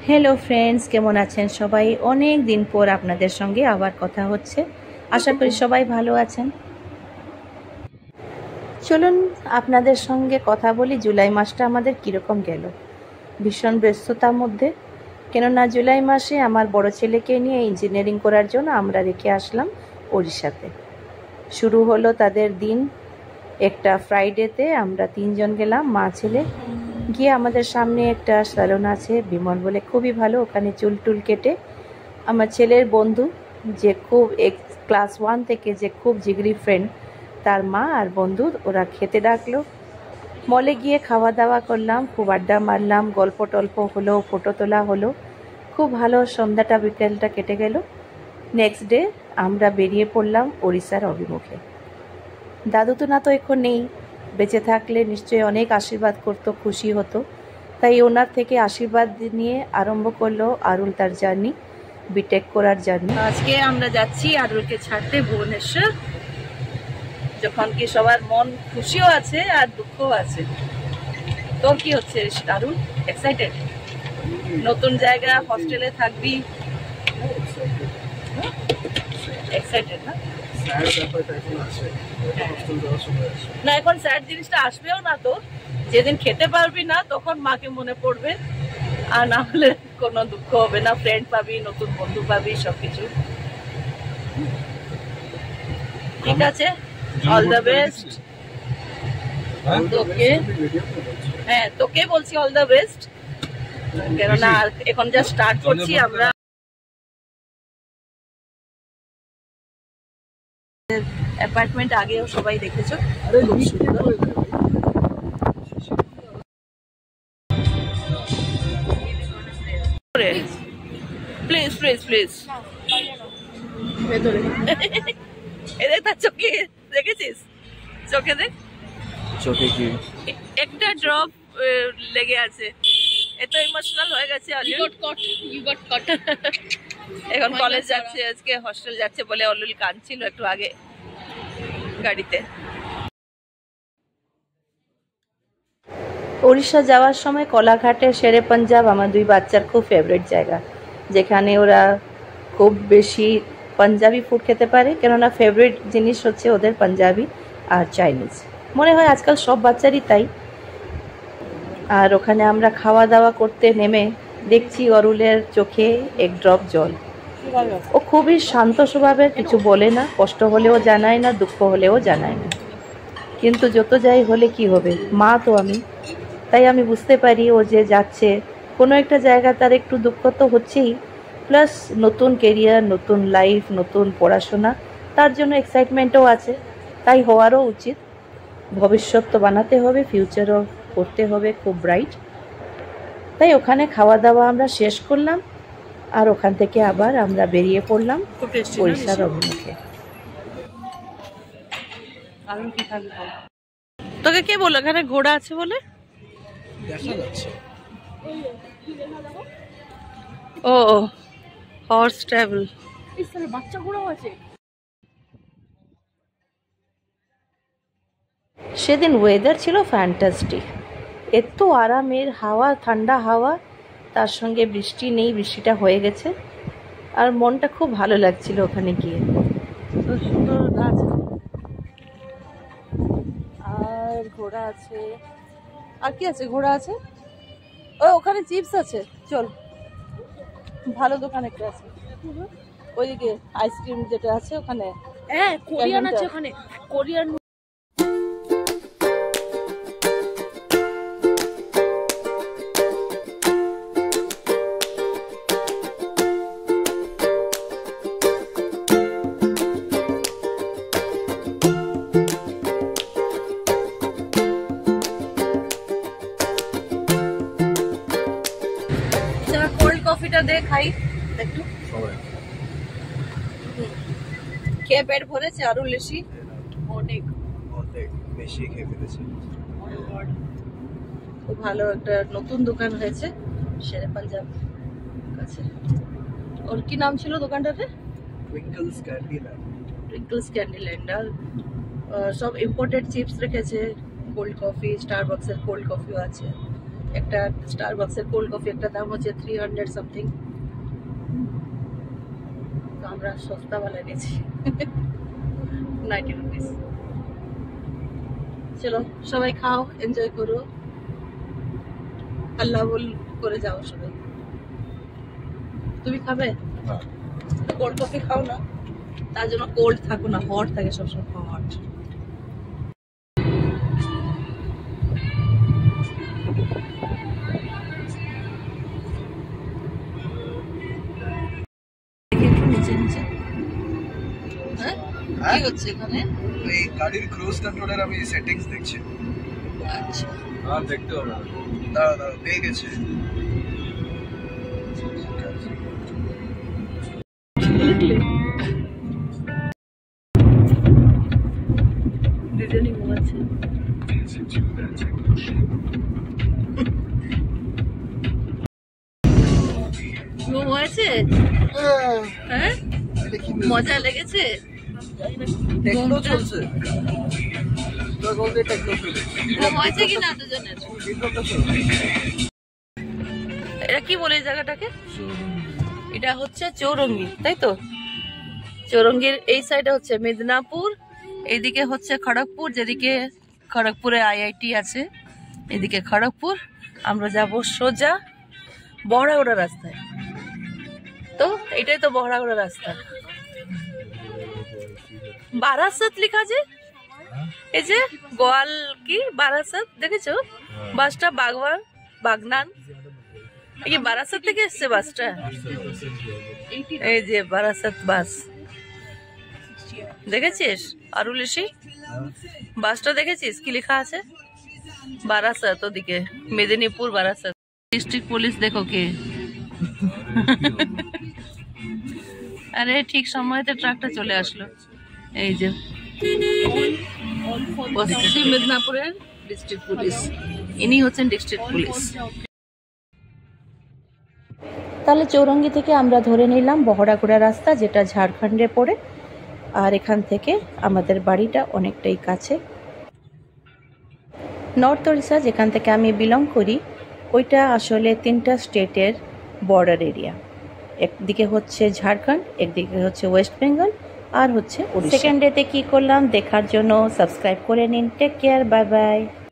Hello friends, কেমন আছেন সবাই? অনেক দিন পর আপনাদের সঙ্গে আবার কথা হচ্ছে। আশা করি সবাই ভালো আছেন। চলুন আপনাদের সঙ্গে কথা বলি জুলাই মাসটা আমাদের কীরকম গেল। ভীষণ ব্যস্ততার মধ্যে, কেননা জুলাই মাসে আমার বড় ছেলেকে নিয়ে ইঞ্জিনিয়ারিং করার জন্য আমরা রেখে আসলাম উড়িষ্যাতে। শুরু হলো তাদের দিন একটা ফ্রাইডেতে। আমরা 3 জন গেলাম, মা ছেলে। গিয়ে আমাদের সামনে একটা স্যালুন আছে বিমল বলে, খুবই ভালো। ওখানে চুল টুল কেটে আমার ছেলের বন্ধু, যে খুব ক্লাস 1 থেকে যে খুব জিগরি ফ্রেন্ড, তার মা আর বন্ধু ওরা খেতে ডাকলো। মলে গিয়ে খাওয়া দাওয়া করলাম, খুব আড্ডা মারলাম, গল্প টল্প হলো, ফটো তোলা হলো। খুব ভালো সন্ধ্যাটা বিকেলটা কেটে গেল। নেক্সট ডে আমরা বেরিয়ে পড়লাম উড়িষ্যার অভিমুখে। দাদু তো না তো এখন নেই, বেঁচে থাকলে নিশ্চয়ই অনেক আশীর্বাদ করতো, খুশি হতো। তাই ওনার থেকে আশীর্বাদ নিয়ে আরম্ভ করলো আরুল তার জার্নি, বিটেক করার জার্নি। আজকে আমরা যাচ্ছি আরুলকে ছাড়তে ভুবনেশ্বর, যখন কি সবার মন খুশিও আছে আর দুঃখও আছে। তোর কি হচ্ছে আরুল? এক্সাইটেড? নতুন জায়গা, হস্টেলে থাকবি, এক্সাইটেড না? না, এখন স্যাড জিনিসটা আসবেও না। তো যেদিন খেতে পারবি না তখন মাকে মনে পড়বে, আর না হলে কোনো দুঃখ হবে না। ফ্রেন্ড পাবি, নতুন বন্ধু পাবি, সবকিছু ঠিক আছে। অল দ্য বেস্ট তোকে। হ্যাঁ, তোকে বলছি অল দ্য বেস্ট, কেননা এখন যা স্টার্ট করছি আমরা। অ্যাপার্টমেন্ট আগেও সবাই দেখেছো, খুব সুন্দর। প্লিজ প্লিজ প্লিজ, এদের তার চোখে দেখেছিস? চোখে দেখ, চোখে কি একটা ড্রপ লেগে আছে। এত ইমোশনাল হয়ে গেছে। এখন কলেজ যাচ্ছে, আজকে হস্টেল যাচ্ছে বলে অলুল কাঁদছিল একটু আগে গাড়িতে। উড়িষ্যা যাওয়ার সময় কোলাঘাটে শেরে পাঞ্জাব আমার 2 বাচ্চার খুব ফেভারিট জায়গা, যেখানে ওরা খুব বেশি পাঞ্জাবি ফুড খেতে পারে, কেননা ফেভারিট জিনিস হচ্ছে ওদের পাঞ্জাবি আর চাইনিজ। মনে হয় আজকাল সব বাচ্চারই তাই। আর ওখানে আমরা খাওয়া দাওয়া করতে নেমে দেখছি অরুলের চোখে এক ড্রপ জল। ও খুবই শান্ত স্বভাবের, কিছু বলে না, কষ্ট হলেও জানায় না, দুঃখ হলেও জানায় না। কিন্তু যত যাই হলে কি হবে, মা তো আমি, তাই আমি বুঝতে পারি ও যে যাচ্ছে কোনো একটা জায়গা, তার একটু দুঃখ তো হচ্ছেই, প্লাস নতুন কেরিয়ার, নতুন লাইফ, নতুন পড়াশোনা, তার জন্য এক্সাইটমেন্টও আছে। তাই হওয়ারও উচিত। ভবিষ্যৎ তো বানাতে হবে, ফিউচারও করতে হবে খুব ব্রাইট। তাই ওখানে খাওয়া দাওয়া আমরা শেষ করলাম, আর ওখান থেকে আবার আমরা বেরিয়ে পড়লাম উড়িষ্যার অভিমুখে। তোকে কে বললো এখানে ঘোড়া আছে বলে? ও হর্স ট্রাভেল, বাচ্চা ঘোড়াও আছে। সেদিন ওয়েদার ছিল ফ্যান্টাস্টিক, এত আরামের হাওয়া, ঠান্ডা হাওয়া, তার সঙ্গে বৃষ্টি নেই, বৃষ্টিটা হয়ে গেছে, আর মনটা খুব ভালো লাগছিল ওখানে গিয়ে। তো সুন্দর গাছ আর ঘোড়া আছে। আর কি আছে? ঘোড়া আছে, ওখানে চিপস আছে। চল, ভালো দোকান একটা আছে ওইদিকে, আইসক্রিম যেটা আছে ওখানে। হ্যাঁ, কোরিয়ান আছে ওখানে, কোরিয়ান। কফিটা দে, খাই একটু। খেয়ে পেট ভরেছে আরো বেশি, অনেক বেশি খেয়ে ফেলেছি। খুব ভালো একটা নতুন দোকান হয়েছে শেরে পাঞ্জাব কাছে। ওর কি নাম ছিল দোকানটাতে? টুইঙ্কলস ক্যান্ডিল্যান্ড। টুইঙ্কলস ক্যান্ডিল্যান্ড। আর সব ইম্পোর্টেড চিপস রেখেছে, কোল্ড কফি, স্টারবাকসের কোল্ড কফিও আছে। একটা স্টারবাক্সের কোল্ড কফি একটা দাম হচ্ছে 300 সামথিং। তো আমরা সস্তা वाला নিয়েছি 90 রুপিস। চলো সবাই খাও, এনজয় করো, আল্লাহ বল করে যাও সবাই। তুমি খাবে? কোল্ড কফি খাও না, তার জন্য কোল্ড থাকো না, হট থাকে সবসময়, হট। নিচে নিচে হ্যাঁ কি হচ্ছে এখানে? এই গাড়ির ক্রুজ কন্ট্রোলের আমি সেটিংস দেখছি। আচ্ছা আর দেখতে হবে, দাঁড়া দাঁড়া পেয়ে গেছে। দুজনই ঘুমাচ্ছে। ঘুম হয়েছে? হ্যাঁ মজা লেগেছে? টেকনো চলছে, ঘুম হয়েছে কি না দুজনের? এটা কি বলে এই জায়গাটাকে? এটা হচ্ছে চৌরঙ্গি, তাই তো? চৌরঙ্গির এই সাইডে হচ্ছে মেদিনীপুর, এইদিকে হচ্ছে খড়গপুর, যেদিকে খড়গপুরে আইআইটি আছে, এদিকে খড়গপুর। আমরা যাব সোজা বহড়াগোড়া রাস্তায়। তো এটাই তো বহড়াগোড়া রাস্তা। বারাসাত লেখা যে, এই যে গোয়াল কি বারাসাত দেখেছো? বাসটা বাগনান কি বারাসাত থেকে এসছে বাসটা? এই যে বারাসাত বাস দেখেছিস? আরুলিশি বাসটা দেখেছিস কি লেখা আছে? বারাসাত, ওদিকে মেদিনীপুর বারাসাত। ডিস্ট্রিক্ট পুলিশ দেখো কে। আরে ঠিক সময়তে ট্রাকটা চলে আসলো। এই যে পশ্চিম মেদিনীপুরের ডিস্ট্রিক্ট পুলিশ, ইনি হচ্ছেন ডিস্ট্রিক্ট পুলিশ। তাহলে চৌরঙ্গি থেকে আমরা ধরে নিলাম বহড়াগোড়া রাস্তা, যেটা ঝাড়খণ্ডে পড়ে। আর এখান থেকে আমাদের বাড়িটা অনেকটাই কাছে। নর্থ ওড়িশা, যেখান থেকে আমি বিলং করি, ওইটা আসলে 3টা স্টেটের বর্ডার এরিয়া। একদিকে হচ্ছে ঝাড়খণ্ড, একদিকে হচ্ছে ওয়েস্ট বেঙ্গল, আর হচ্ছে সেকেন্ড ডেতে কি করলাম দেখার জন্য সাবস্ক্রাইব করে নিন। Take care, bye by.